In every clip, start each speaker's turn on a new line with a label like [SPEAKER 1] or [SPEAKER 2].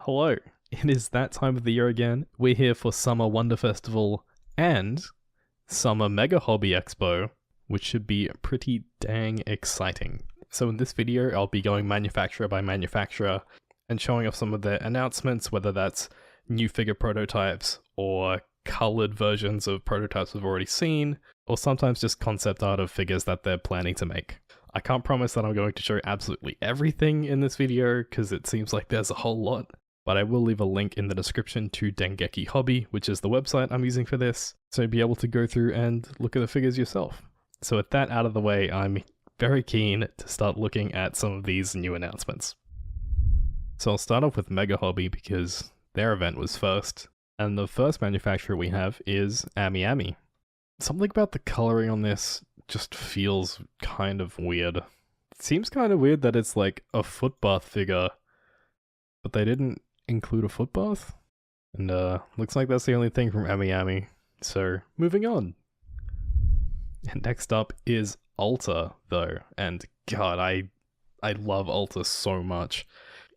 [SPEAKER 1] Hello, it is that time of the year again. We're here for Summer Wonder Festival and Summer Megahobby EXPO, which should be pretty dang exciting. So in this video, I'll be going manufacturer by manufacturer and showing off some of their announcements, whether that's new figure prototypes or colored versions of prototypes we've already seen, or sometimes just concept art of figures that they're planning to make. I can't promise that I'm going to show absolutely everything in this video because it seems like there's a whole lot, but I will leave a link in the description to Dengeki Hobby, which is the website I'm using for this, so you'll be able to go through and look at the figures yourself. So with that out of the way, I'm very keen to start looking at some of these new announcements. So I'll start off with Megahobby because their event was first, and the first manufacturer we have is Amiami. Something about the coloring on this just feels kind of weird. It seems kind of weird that it's like a foot bath figure, but they didn't include a foot bath? And looks like that's the only thing from Amiami. So, moving on. And next up is Alta, though. And god, I love Alta so much.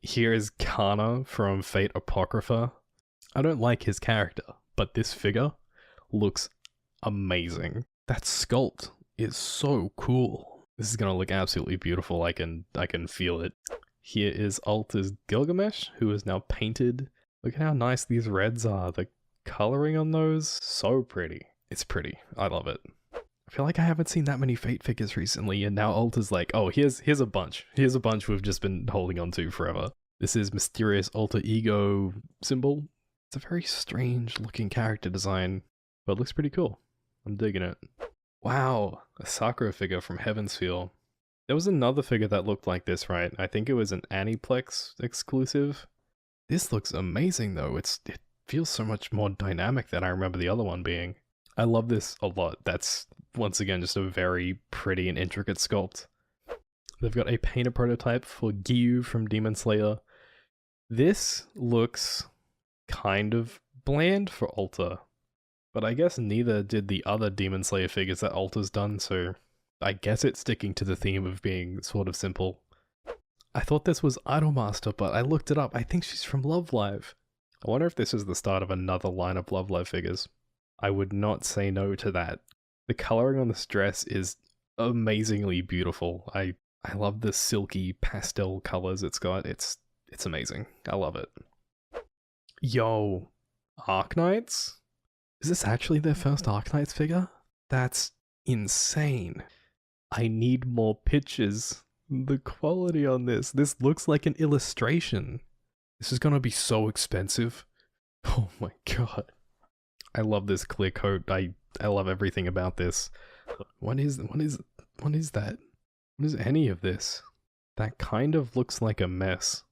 [SPEAKER 1] Here is Kana from Fate Apocrypha. I don't like his character, but this figure looks amazing. That sculpt is so cool. This is gonna look absolutely beautiful. I can feel it. Here is Alta's Gilgamesh, who is now painted. Look at how nice these reds are. The coloring on those, so pretty. It's pretty. I love it. I feel like I haven't seen that many Fate figures recently, and now Alta's like, oh, here's a bunch. Here's a bunch we've just been holding on to forever. This is Mysterious Alter Ego symbol. It's a very strange looking character design, but it looks pretty cool. I'm digging it. Wow, a Sakura figure from Heaven's Feel. There was another figure that looked like this, right? I think it was an Aniplex exclusive. This looks amazing though. It feels so much more dynamic than I remember the other one being. I love this a lot. That's, once again, just a very pretty and intricate sculpt. They've got a painted prototype for Giyu from Demon Slayer. This looks kind of bland for Alta, but I guess neither did the other Demon Slayer figures that Alta's done, so I guess it's sticking to the theme of being sort of simple. I thought this was Idolmaster, but I looked it up. I think she's from Love Live. I wonder if this is the start of another line of Love Live figures. I would not say no to that. The coloring on this dress is amazingly beautiful. I love the silky pastel colors it's got. It's amazing. I love it. Yo, Arknights? Is this actually their first Arknights figure? That's insane. I need more pictures. The quality on this looks like an illustration. This is gonna be so expensive. Oh my god. I love this clear coat. I love everything about this. What is that? What is any of this? That kind of looks like a mess.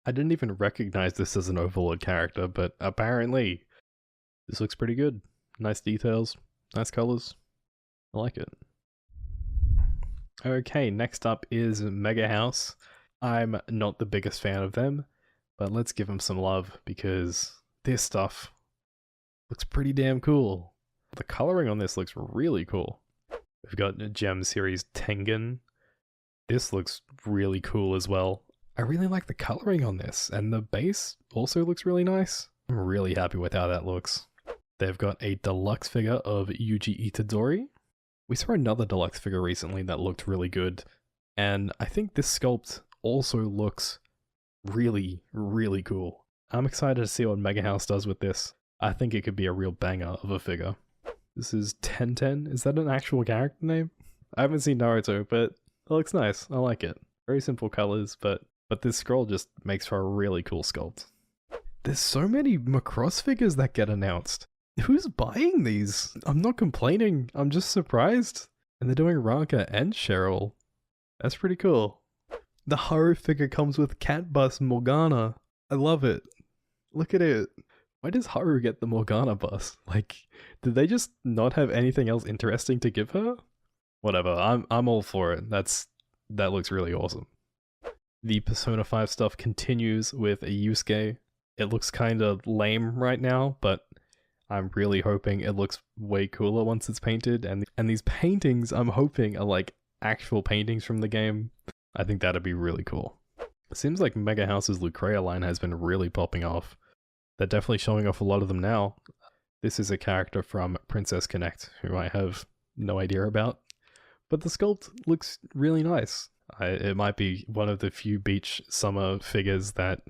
[SPEAKER 1] I didn't even recognize this as an Overlord character, but apparently this looks pretty good. Nice details, nice colors. I like it. Okay, next up is Megahouse. I'm not the biggest fan of them, but let's give them some love because this stuff looks pretty damn cool. The coloring on this looks really cool. We've got Gem Series Tengen. This looks really cool as well. I really like the coloring on this, and the base also looks really nice. I'm really happy with how that looks. They've got a deluxe figure of Yuji Itadori. We saw another deluxe figure recently that looked really good, and I think this sculpt also looks really, really cool. I'm excited to see what Megahouse does with this. I think it could be a real banger of a figure. This is Tenten. Is that an actual character name? I haven't seen Naruto, but it looks nice. I like it. Very simple colors, but this scroll just makes for a really cool sculpt. There's so many Macross figures that get announced. Who's buying these? I'm not complaining, I'm just surprised. And they're doing Ranka and Cheryl. That's pretty cool. The Haru figure comes with Cat Bus Morgana. I love it. Look at it. Why does Haru get the Morgana bus? Like, did they just not have anything else interesting to give her? Whatever, I'm all for it. That looks really awesome. The Persona 5 stuff continues with a Yusuke. It looks kinda lame right now, but I'm really hoping it looks way cooler once it's painted, and these paintings I'm hoping are like actual paintings from the game. I think that'd be really cool. It seems like Megahouse's Lucrea line has been really popping off. They're definitely showing off a lot of them now. This is a character from Princess Connect, who I have no idea about. But the sculpt looks really nice. It might be one of the few beach summer figures that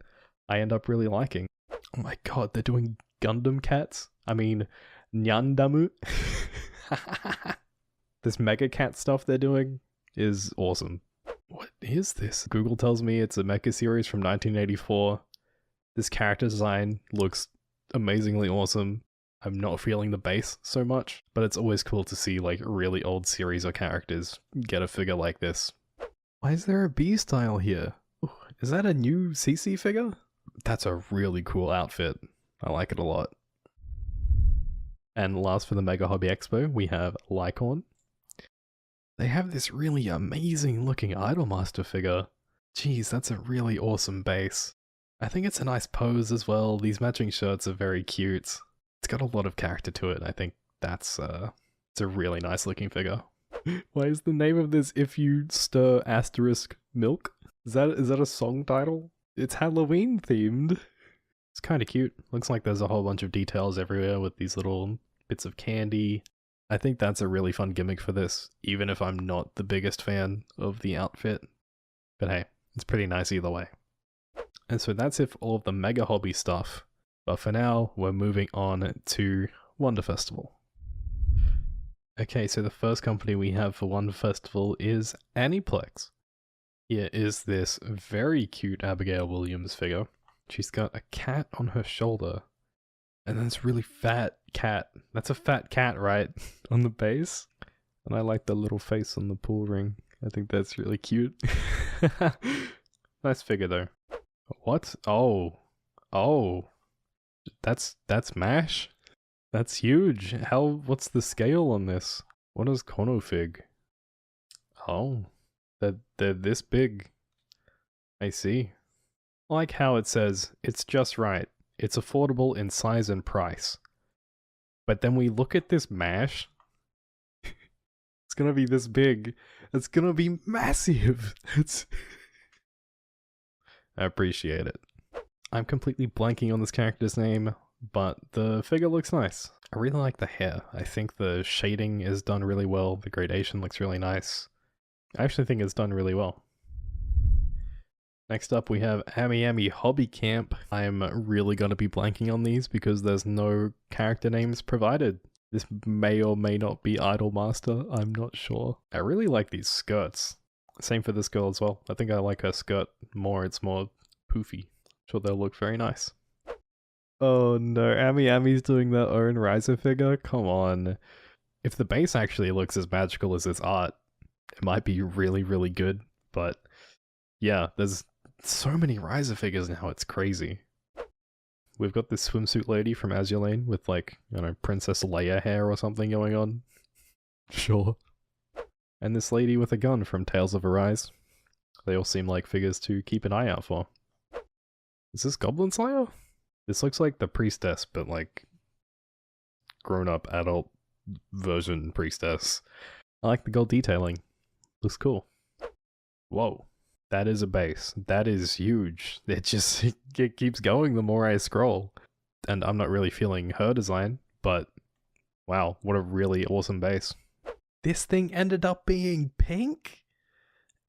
[SPEAKER 1] I end up really liking. Oh my god, they're doing Gundam cats? I mean, Nyandamu? This Mega Cat stuff they're doing is awesome. What is this? Google tells me it's a mecha series from 1984. This character design looks amazingly awesome. I'm not feeling the base so much, but it's always cool to see like really old series or characters get a figure like this. Why is there a B style here? Ooh, is that a new CC figure? That's a really cool outfit. I like it a lot. And last for the Megahobby EXPO, we have Licorne. They have this really amazing looking Idolmaster figure. Jeez, that's a really awesome base. I think it's a nice pose as well. These matching shirts are very cute. It's got a lot of character to it. I think that's it's a really nice looking figure. Why is the name of this If You Stir Asterisk Milk? Is that a song title? It's Halloween themed. It's kind of cute. Looks like there's a whole bunch of details everywhere with these little bits of candy. I think that's a really fun gimmick for this, even if I'm not the biggest fan of the outfit. But hey, it's pretty nice either way. And so that's it for all of the Megahobby stuff. But for now, we're moving on to Wonder Festival. Okay, so the first company we have for Wonder Festival is Aniplex. Here is this very cute Abigail Williams figure. She's got a cat on her shoulder. And then this really fat cat. That's a fat cat, right? On the base. And I like the little face on the pool ring. I think that's really cute. Nice figure though. What? Oh. Oh. That's MASH? That's huge. What's the scale on this? What is Konofig? Oh. They're this big. I see. I like how it says, it's just right. It's affordable in size and price. But then we look at this MASH. It's gonna be this big. It's gonna be massive. I appreciate it. I'm completely blanking on this character's name, but the figure looks nice. I really like the hair. I think the shading is done really well. The gradation looks really nice. I actually think it's done really well. Next up we have Amiami Hobby Camp. I'm really going to be blanking on these because there's no character names provided. This may or may not be Idolmaster, I'm not sure. I really like these skirts. Same for this girl as well. I think I like her skirt more, it's more poofy. Sure they'll look very nice. Oh no, Amiami's doing their own Riser figure? Come on. If the base actually looks as magical as this art, it might be really, really good, but yeah, there's so many Riser figures now, it's crazy. We've got this swimsuit lady from Azure Lane with like, I don't know, Princess Leia hair or something going on. Sure. And this lady with a gun from Tales of Arise. They all seem like figures to keep an eye out for. Is this Goblin Slayer? This looks like the priestess, but like grown-up adult version priestess. I like the gold detailing. Looks cool. Whoa. That is a base. That is huge. It keeps going the more I scroll. And I'm not really feeling her design, but wow, what a really awesome base. This thing ended up being pink?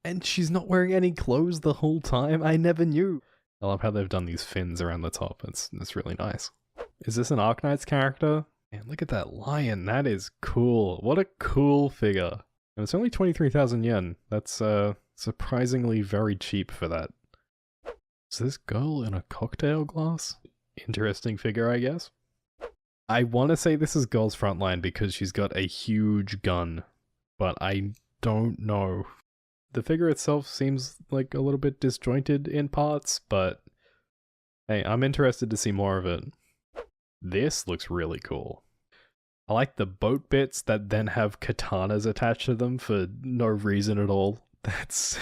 [SPEAKER 1] And she's not wearing any clothes the whole time? I never knew. I love how they've done these fins around the top. It's really nice. Is this an Arknights character? Man, look at that lion. That is cool. What a cool figure. And it's only 23,000 yen. That's surprisingly very cheap for that. Is this girl in a cocktail glass? Interesting figure, I guess. I want to say this is Girl's Frontline because she's got a huge gun, but I don't know. The figure itself seems like a little bit disjointed in parts, but hey, I'm interested to see more of it. This looks really cool. I like the boat bits that then have katanas attached to them for no reason at all. That's...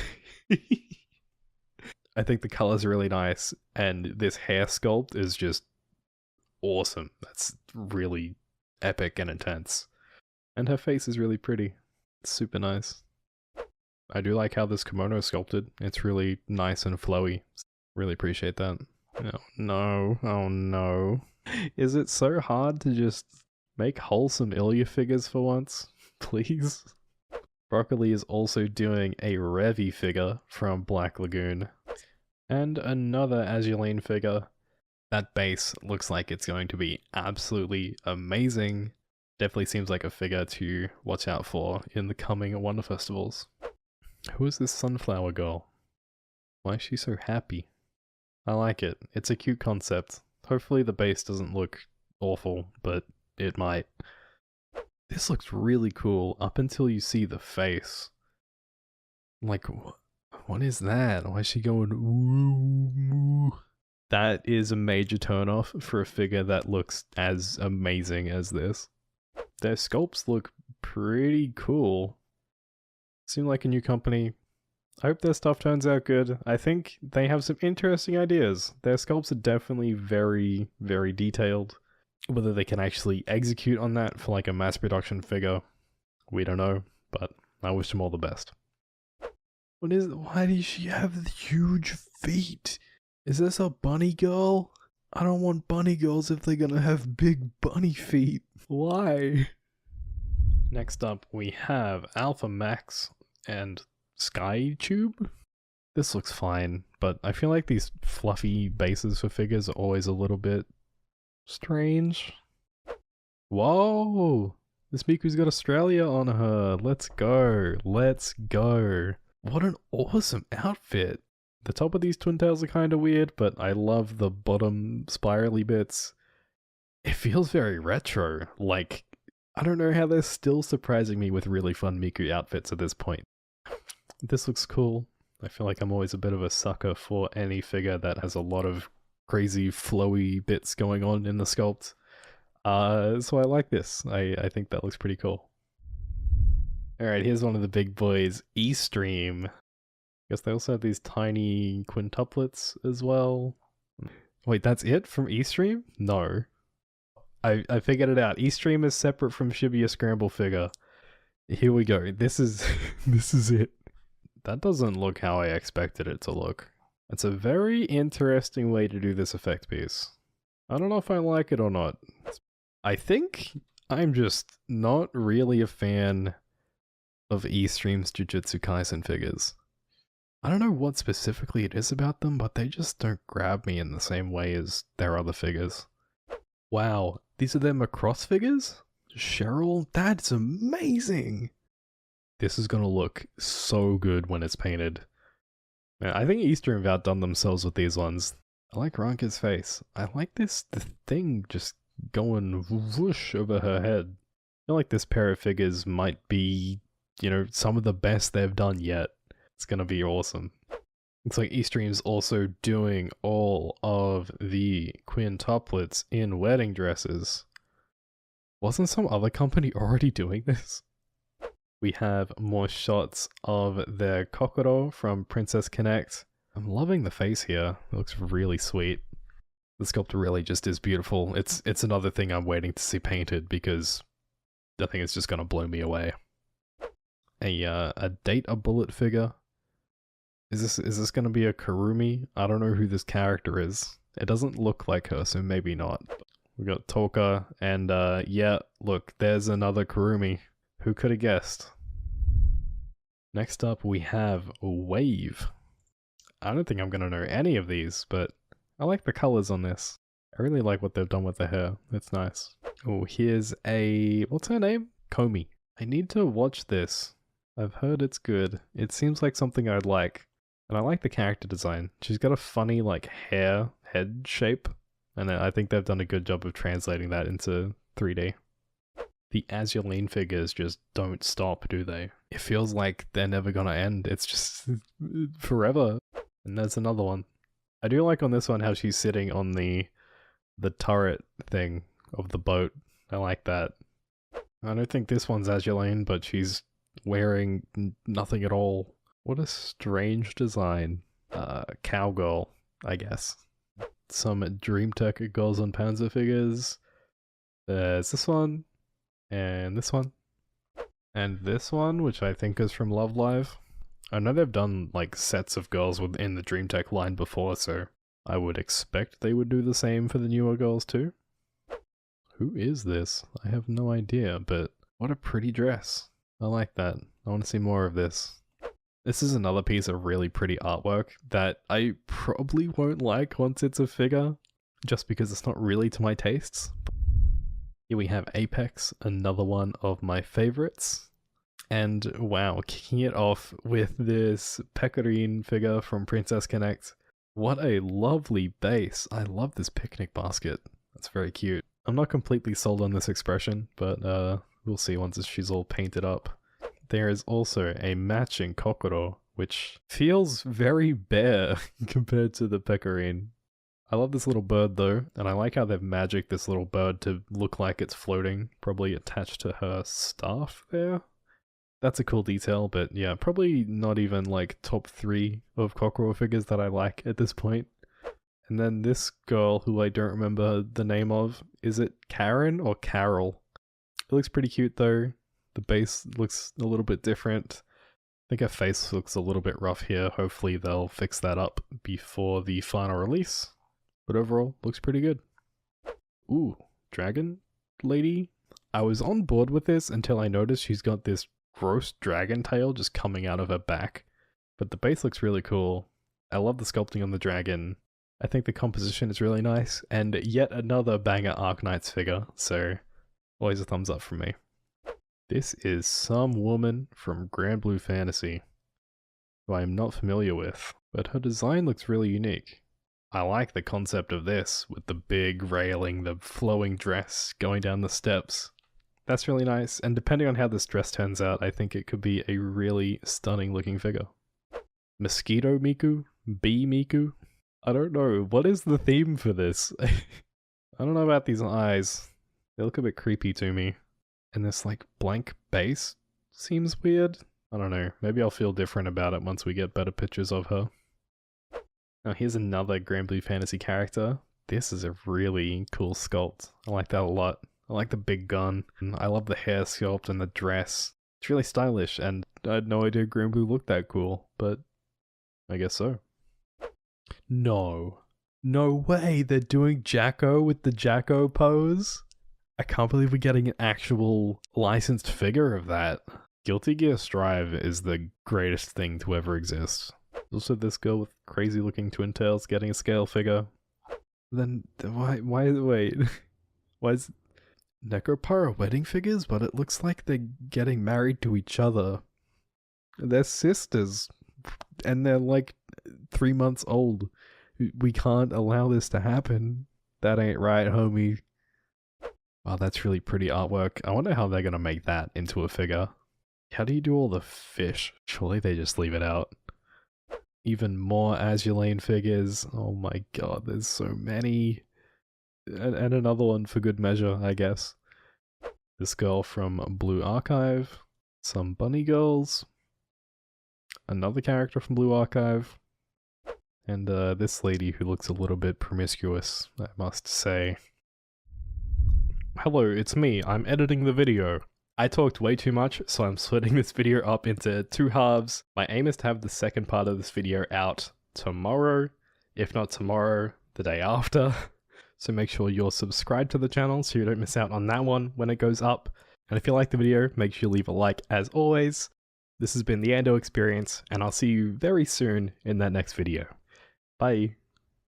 [SPEAKER 1] I think the color's really nice, and this hair sculpt is just awesome. That's really epic and intense. And her face is really pretty. It's super nice. I do like how this kimono is sculpted. It's really nice and flowy. Really appreciate that. Oh no, oh no. Is it so hard to just make wholesome Ilya figures for once? Please? Broccoli is also doing a Revy figure from Black Lagoon. And another Azulene figure. That base looks like it's going to be absolutely amazing. Definitely seems like a figure to watch out for in the coming Wonder Festivals. Who is this sunflower girl? Why is she so happy? I like it. It's a cute concept. Hopefully the base doesn't look awful, but it might. This looks really cool up until you see the face. Like, what is that? Why is she going ooh? That is a major turnoff for a figure that looks as amazing as this. Their sculpts look pretty cool. Seem like a new company. I hope their stuff turns out good. I think they have some interesting ideas. Their sculpts are definitely very, very detailed. Whether they can actually execute on that for like a mass production figure, we don't know, but I wish them all the best. Why does she have huge feet? Is this a bunny girl? I don't want bunny girls if they're gonna have big bunny feet. Why? Next up we have Alphamax and Sky Tube. This looks fine, but I feel like these fluffy bases for figures are always a little bit strange. Whoa! This Miku's got Australia on her. Let's go. Let's go. What an awesome outfit. The top of these twin tails are kind of weird, but I love the bottom spirally bits. It feels very retro. Like, I don't know how they're still surprising me with really fun Miku outfits at this point. This looks cool. I feel like I'm always a bit of a sucker for any figure that has a lot of crazy flowy bits going on in the sculpt. So I like this. I think that looks pretty cool. Alright, here's one of the big boys, eStream. Guess they also have these tiny quintuplets as well. Wait, that's it from eStream? No. I figured it out. eStream is separate from Shibuya Scramble Figure. Here we go. This is this is it. That doesn't look how I expected it to look. It's a very interesting way to do this effect piece. I don't know if I like it or not. I think I'm just not really a fan of eStream's Jujutsu Kaisen figures. I don't know what specifically it is about them, but they just don't grab me in the same way as their other figures. Wow, these are their Macross figures? Cheryl? That's amazing! This is gonna look so good when it's painted. Man, I think eStream have outdone themselves with these ones. I like Ranka's face. I like the thing just going whoosh over her head. I feel like this pair of figures might be, you know, some of the best they've done yet. It's gonna be awesome. Looks like eStream's also doing all of the quintuplets in wedding dresses. Wasn't some other company already doing this? We have more shots of their Kokoro from Princess Connect. I'm loving the face here. It looks really sweet. The sculpt really just is beautiful. It's another thing I'm waiting to see painted because I think it's just gonna blow me away. A Date a Bullet figure. Is this gonna be a Kurumi? I don't know who this character is. It doesn't look like her, so maybe not. We got Toka, and yeah, look, there's another Kurumi. Who could have guessed? Next up we have Wave. I don't think I'm gonna know any of these, but I like the colors on this. I really like what they've done with the hair. It's nice. Oh, here's a... what's her name? Komi. I need to watch this. I've heard it's good. It seems like something I'd like. And I like the character design. She's got a funny, like, head shape. And I think they've done a good job of translating that into 3D. The Azulene figures just don't stop, do they? It feels like they're never gonna end. It's just forever. And there's another one. I do like on this one how she's sitting on the turret thing of the boat. I like that. I don't think this one's Azulene, but she's wearing nothing at all. What a strange design. Cowgirl, I guess. Some Dreamtech Girls on Panzer figures. There's this one. And this one. And this one, which I think is from Love Live. I know they've done like sets of girls within the DreamTech line before, so I would expect they would do the same for the newer girls too. Who is this? I have no idea, but what a pretty dress. I like that. I want to see more of this. This is another piece of really pretty artwork that I probably won't like once it's a figure, just because it's not really to my tastes. Here we have Apex, another one of my favorites. And wow, kicking it off with this Pecorine figure from Princess Connect. What a lovely base. I love this picnic basket. That's very cute. I'm not completely sold on this expression, but we'll see once she's all painted up. There is also a matching Kokoro, which feels very bare compared to the Pecorine. I love this little bird though, and I like how they've magicked this little bird to look like it's floating, probably attached to her staff there. That's a cool detail, but yeah, probably not even like top 3 of Kokoro figures that I like at this point. And then this girl who I don't remember the name of, is it Karen or Carol? It looks pretty cute though. The base looks a little bit different. I think her face looks a little bit rough here. Hopefully they'll fix that up before the final release. But overall, looks pretty good. Ooh, dragon lady? I was on board with this until I noticed she's got this gross dragon tail just coming out of her back. But the base looks really cool. I love the sculpting on the dragon. I think the composition is really nice. And yet another banger Arknights figure, so always a thumbs up from me. This is some woman from Grand Blue Fantasy, who I am not familiar with, but her design looks really unique. I like the concept of this, with the big railing, the flowing dress going down the steps. That's really nice, and depending on how this dress turns out, I think it could be a really stunning looking figure. Mosquito Miku? Bee Miku? I don't know, what is the theme for this? I don't know about these eyes. They look a bit creepy to me. And this like blank base seems weird. I don't know, maybe I'll feel different about it once we get better pictures of her. Now here's another Grand Blue Fantasy character. This is a really cool sculpt. I like that a lot. I like the big gun. And I love the hair sculpt and the dress. It's really stylish, and I had no idea Grand Blue looked that cool, but I guess so. No. No way, they're doing Jacko with the Jacko pose? I can't believe we're getting an actual licensed figure of that. Guilty Gear Strive is the greatest thing to ever exist. Also this girl with crazy looking twin tails getting a scale figure. Then wait, why is Necropara wedding figures, but it looks like they're getting married to each other. They're sisters, and they're like 3 months old. We can't allow this to happen. That ain't right, homie. Wow, that's really pretty artwork. I wonder how they're gonna make that into a figure. How do you do all the fish? Surely they just leave it out. Even more Azulane figures. Oh my god, there's so many. And another one for good measure, I guess. This girl from Blue Archive. Some bunny girls. Another character from Blue Archive. And this lady who looks a little bit promiscuous, I must say. Hello, it's me. I'm editing the video. I talked way too much, so I'm splitting this video up into 2 halves. My aim is to have the second part of this video out tomorrow. If not tomorrow, the day after. So make sure you're subscribed to the channel so you don't miss out on that one when it goes up. And if you like the video, make sure you leave a like as always. This has been the Ando Experience, and I'll see you very soon in that next video. Bye.